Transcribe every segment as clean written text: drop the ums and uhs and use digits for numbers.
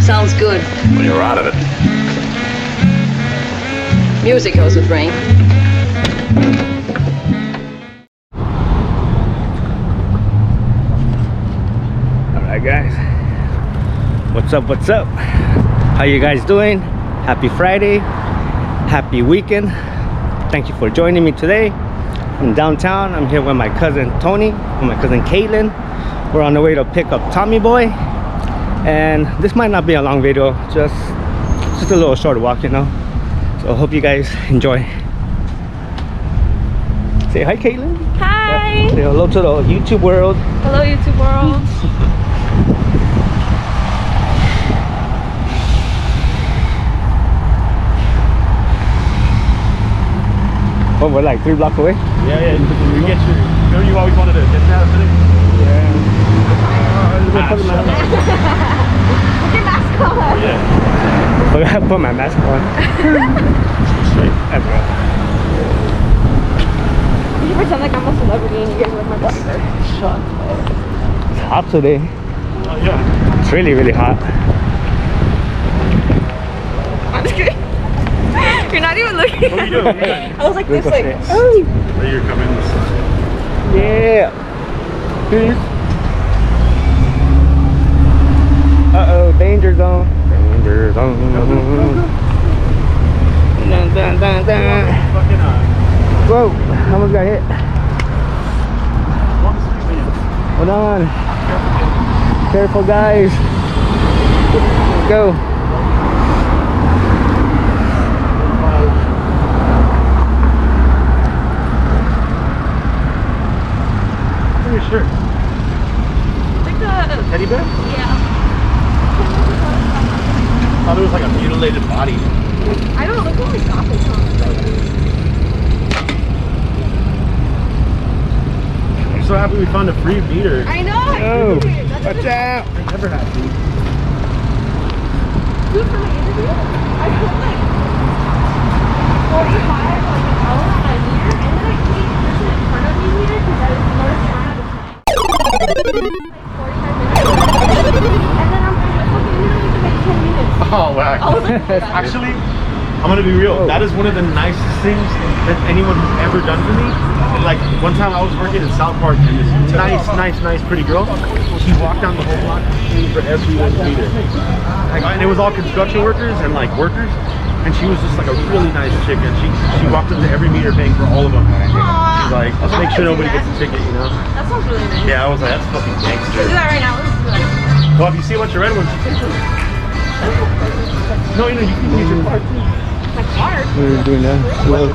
Sounds good. When you're out of it. Music goes with rain. Alright guys, what's up, what's up? How you guys doing? Happy Friday, happy weekend. Thank you for joining me today. I'm downtown. I'm here with my cousin Tony and my cousin Kaitlyn. We're on the way to pick up Tommy Boy, and this might not be a long video, just a little short walk, you know. So I hope you guys enjoy. Say hi, Kaitlyn. Hi. Say hello to the YouTube world. Hello, YouTube world. Oh, we're like 3 blocks away. Yeah. You get your. Remember you always wanted to get that fitting? Yeah. Put your mask on. Yeah. I put my mask on. That's right. You pretend like I'm a celebrity and you guys like my bodyguard. Shut up. It's hot today. Yeah. It's really, really hot. I'm just kidding. You're not even looking. What are you doing? What are you doing? I was like this, like, Oh. So you're coming this way. Yeah. Peace. Uh-oh, danger zone. Danger zone. Dun, dun, dun, dun. Fucking Whoa, almost got hit. Hold on. Careful, guys. Let's go. What's your shirt? like the, Teddy bear? yeah. I thought it was like a mutilated body. I don't look at my gothic songs. I'm so happy we found a free meter. I know. Oh, That's watch out. I never had these. Dude, for my interview, I put like 45 like an hour on my meter, and then I keep the person in front of me meter because I noticed I had a time. Like 45 minutes. And then I'm like, okay, you don't need to make 10 minutes. Oh, wow. I was like, oh my God. Actually, I'm gonna be real. That is one of the nicest things that anyone has ever done for me. Like one time I was working in South Park, and this nice, pretty girl. She walked down the whole block paying for everyone to meet her. Like, and it was all construction workers and like workers. And she was just like a really nice chick, and she walked up to every meter paying for all of them. She's like, let's make sure nobody gets a ticket, you know? That sounds really nice. Yeah, I was like, that's fucking Let's do gangster. that right now. Let's do that. Well, if you see a bunch of red ones, you take them. No, you can use your card too. My card. We're doing that. Slow.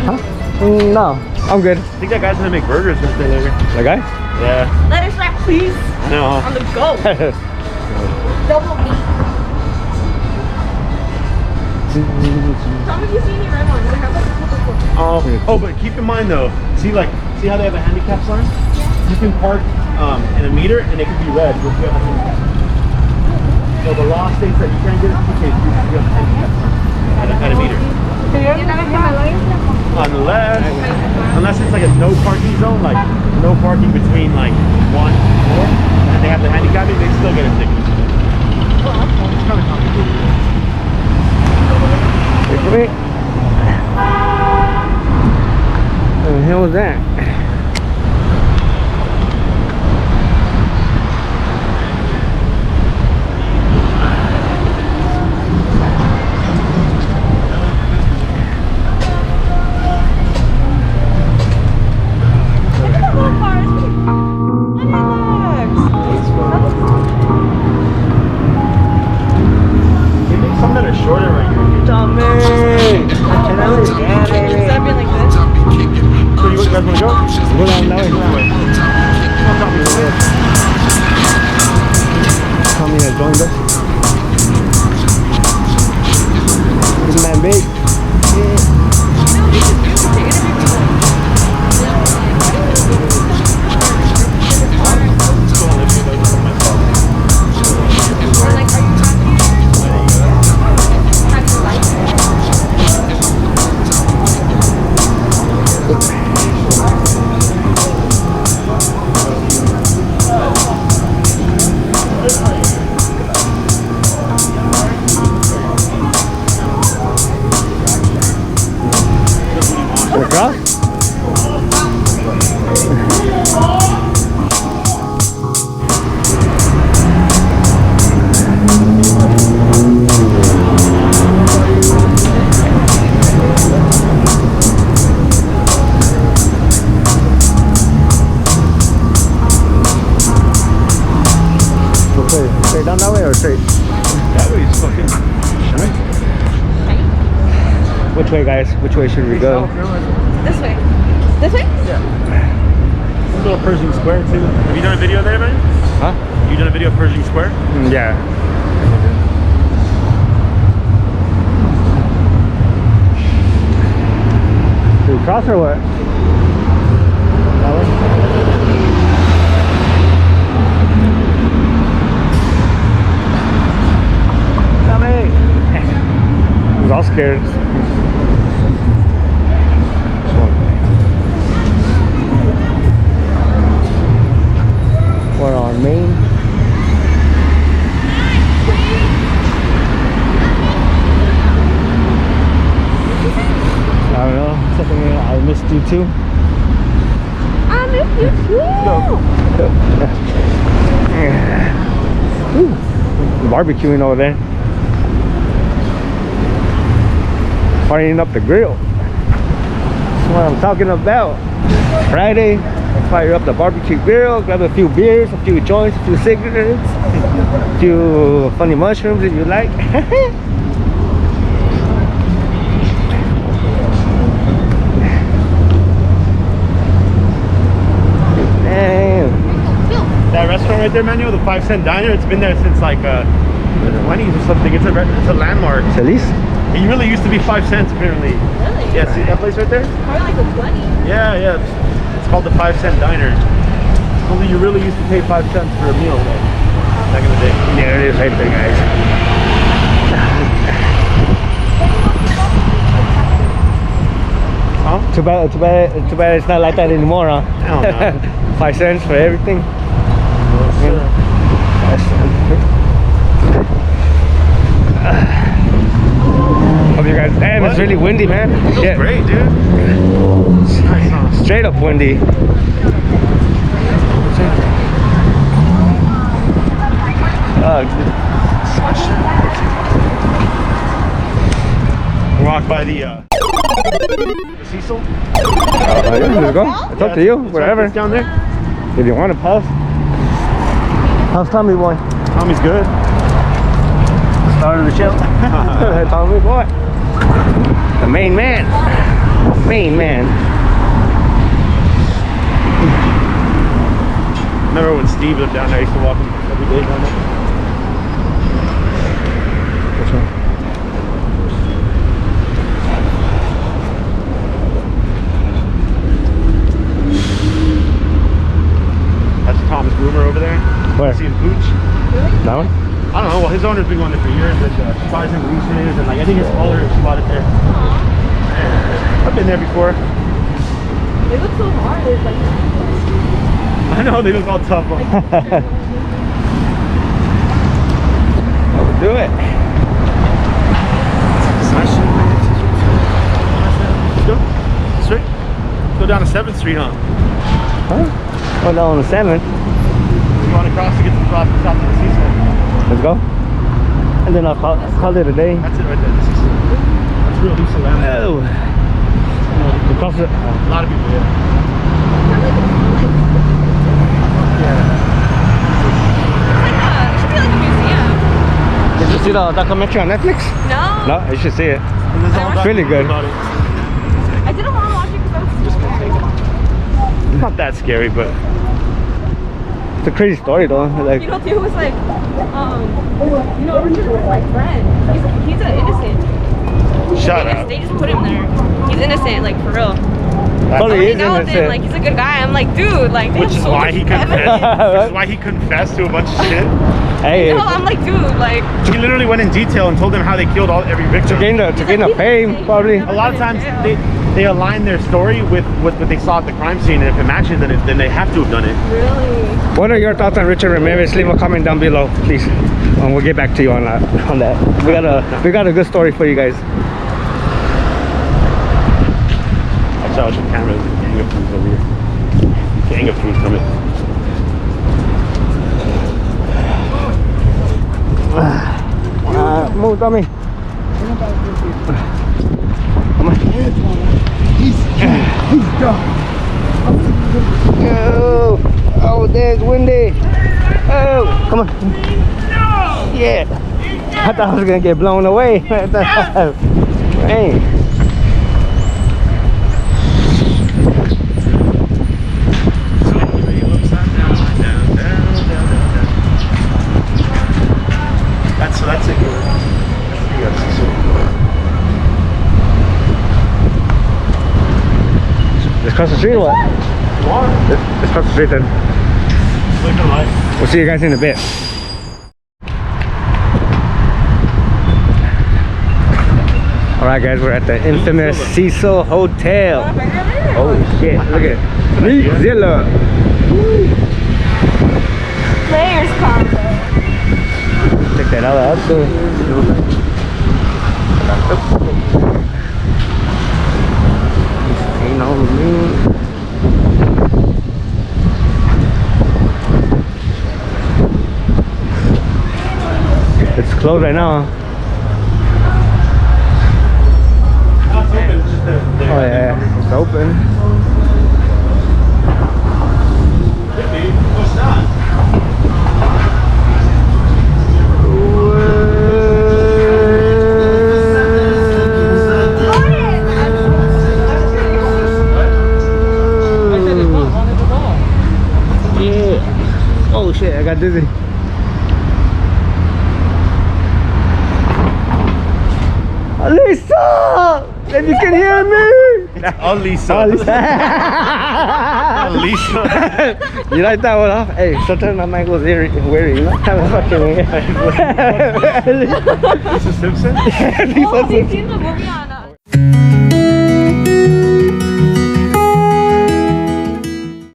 Huh? No, I'm good. I think that guy's gonna make burgers for stay later. That guy? Yeah. Lettuce wrap, please. I know. On the go. Double meat. Tell me if you see any red ones. I have like a couple. Oh, but keep in mind though, see how they have a handicap sign? You can park in a meter and it could be red. If you have a handicap. So the law states that you can't get a ticket if you have a handicap sign at a meter. Unless it's like a no parking zone, like no parking between like 1 and 4, and they have the handicap, they still get a ticket. It's kind of complicated. Wait for me. What the hell was that? Some that are shorter right here. Tommy! Instead of being like this. So you guys want to go? Go down that way. Tommy has joined us. This man big. way? Down that way or straight? That way is fucking shite. Which way, guys? Which way should we go? This way. This way? Yeah. A little Pershing Square too. Have you done a video there, man? Huh? You done a video of Pershing Square? Yeah. Do we cross or what? That way? I was all scared. We're on Main. I don't know. Something I missed you too. I missed you too. Ooh. Barbecuing over there. Firing up the grill. That's what I'm talking about. Friday, I fire up the barbecue grill, grab a few beers, a few joints, a few cigarettes, a few funny mushrooms if you like. Damn. That restaurant right there, Manuel, the 5 Cent Diner, it's been there since like the 20s or something. It's a landmark. Feliz? It really used to be 5 cents apparently. Really? Yeah, see that place right there? Probably like a 20. Yeah, yeah. It's called the 5 Cent Diner. Only you really used to pay 5 cents for a meal like, back in the day. There it is right there, guys. Huh? Too bad it's not like that anymore, huh? Hell no. 5 cents for everything. Hope you guys. Damn, What? it's really windy, man. It feels great, dude. Nice, huh? Straight up windy. Walk by the Cecil. Let's go. It's up to you. Whatever. It's down there. If you want to pass. How's Tommy boy? Tommy's good. Start of the show. Tommy boy. The main man. Main man. Remember when Steve lived down there? I used to walk him every day down there. Which one? That's Tom's groomer over there. Where? See his pooch? That one? I don't know. Well, his owner's been going there for years. And she buys him leashes, and like I think his father spotted there. I've been there before. They look so hard. It's like. I know they look all tough. Do it. Let's go. Straight. Let's go down to 7th Street, huh? Huh? Oh, no, on the 7th. You want to cross to get to the top of the Cecil. Let's go. And then I'll call it a day. That's it right there. That's real Lisa Lamb. Oh. Across the, A lot of people, yeah. It should be like a museum. did you see the documentary on Netflix? No. No, you should see it. And there's all It's really good. about it. I didn't want to watch it because I was just gonna take it. It's not that scary, but It's a crazy story though. Like, You know, dude was like, you know, Richard was my friend. He's an innocent. shut up. They just put him there. He's innocent, like for real. probably is Now innocent. like he's a good guy. I'm like, dude, like they Which have is so why much he evidence. confessed. Which is why he confessed to a bunch of shit. Hey, No, I'm like, dude, like. He literally went in detail and told them how they killed every victim. to gain the fame, probably. A lot of times they align their story with what they saw at the crime scene, and if it matches, then they have to have done it. Really? What are your thoughts on Richard Ramirez? Leave a comment down below, please, and we'll get back to you on that. We got a good story for you guys. Watch out with the camera. There's a gang of fools over here. Gang of fools coming. Move, Tommy. Come on. He's done. Oh, there's windy. Oh, come on. Yeah. I thought I was gonna get blown away. Rain. That's it. Let's cross the street or what? Let's cross the street then. We'll see you guys in a bit. Alright guys, we're at the infamous Cecil Hotel. Oh shit, look at Zilla. Players combo. Check that out too. Ain't on me. It's closed right now. Oh yeah, it's open. Yeah. Oh shit, I got dizzy. Lisa! If you can hear me! Oh, Lisa. Lisa. You like that one off? Hey, sometimes my mic goes weary. You know? Lisa Simpson? Oh, have you seen the movie on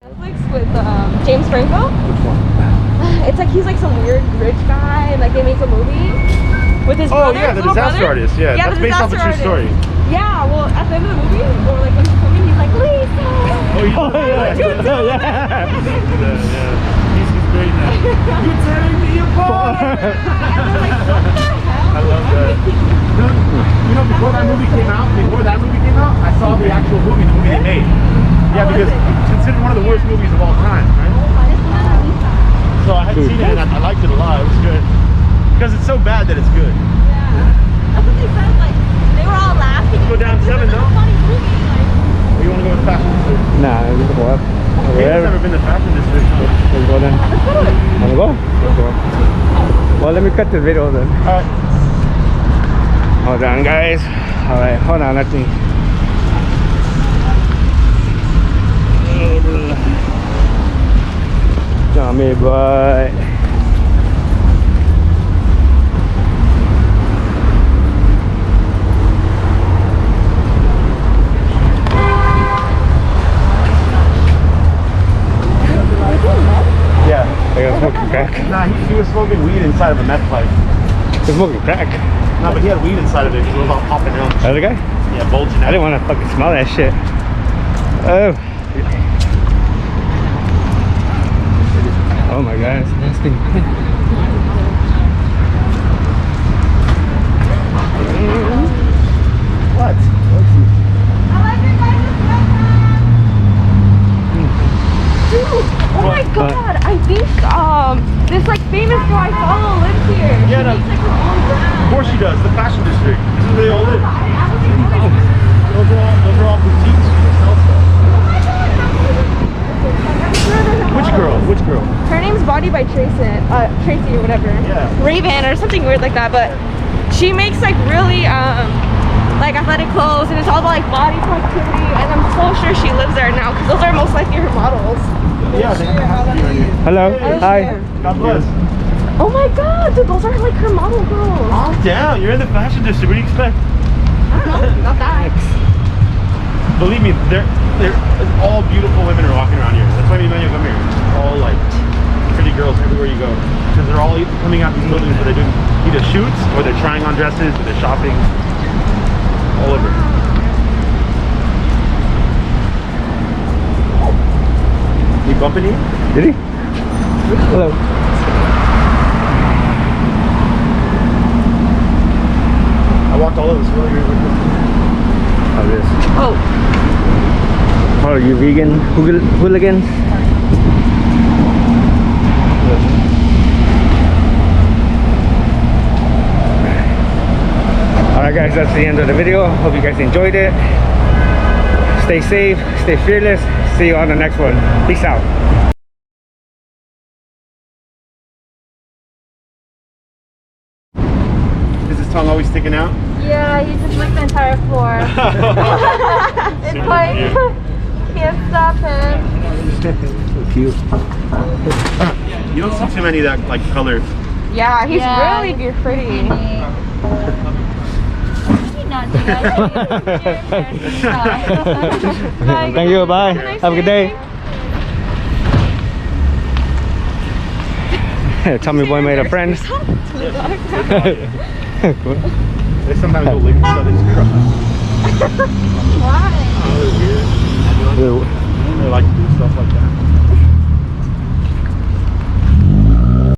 Netflix with James Franco? Which one? It's like he's like some weird rich guy, and like they make a movie with his brother. Oh yeah, the little disaster brother. artist. Yeah, that's the based off a disaster true artist. story. Yeah, well, at the end of the movie, or like when he's swimming, he's like, Lisa! Oh yeah. Yeah. He's great now. You're tearing me apart. I love that. You know, before that movie came out, I saw the actual movie they made. Yeah, because it's considered one of the worst movies of all time, right? So I had seen it and I liked it a lot. It was good. Because it's so bad that it's good. Yeah. That's what they said, like, they were all laughing. Go down 7 though? Funny movie, like. Or you want to go to Fashion District? Nah, we can go up. I've never been to Fashion District. Let's go then. Wanna go? Let's go. Well, let me cut the video then. Alright. Hold on, guys. Alright, hold on, let me. Tommy boy. Yeah. I got smoking crack. Nah, he was smoking weed inside of a meth pipe. He's smoking crack. No, but he had weed inside of it. He was all popping out. Other guy? Yeah, bulging out. I didn't want to fucking smell that shit. Oh. Oh my god, it's nasty. What? Dude, oh my god, I think this like famous girl I follow lives here. Yeah, no. She makes like her own Of brand. course she does. The Fashion District. This is where they all live. I was like, Those are all boutiques that sell stuff. Which girl? Which girl? her name's Body by Tracy or whatever. Yeah. Raven or something weird like that, but she makes like really like athletic clothes, and it's all about like body positivity, and I'm so sure she lives there now because those are most likely her models. Yeah, they have to be right here. Hello. Hi. God bless. Oh my god, dude, those are like her model girls. Calm down. You're in the Fashion District. What do you expect? I don't know, not that. Believe me, they're all beautiful women are walking around here. That's why you come here. All like pretty girls everywhere you go, because they're all coming out these buildings where they're doing either shoots or they're trying on dresses or they're shopping all over. He bumping you? Did he? Hello. I walked all over this earlier with him. How it is. Oh. How are you vegan hooligans? guys, that's the end of the video. Hope you guys enjoyed it. Stay safe, stay fearless. See you on the next one. Peace out. Is his tongue always sticking out? Yeah, he just licked the entire floor. It's like, can't stop him. So cute. You don't see too many that like color. Yeah, he's Yeah. really pretty. Thank you, bye. Have a good day. Tommy boy made a friend. They sometimes go lick each other's crotch. Why? They like to do stuff like that.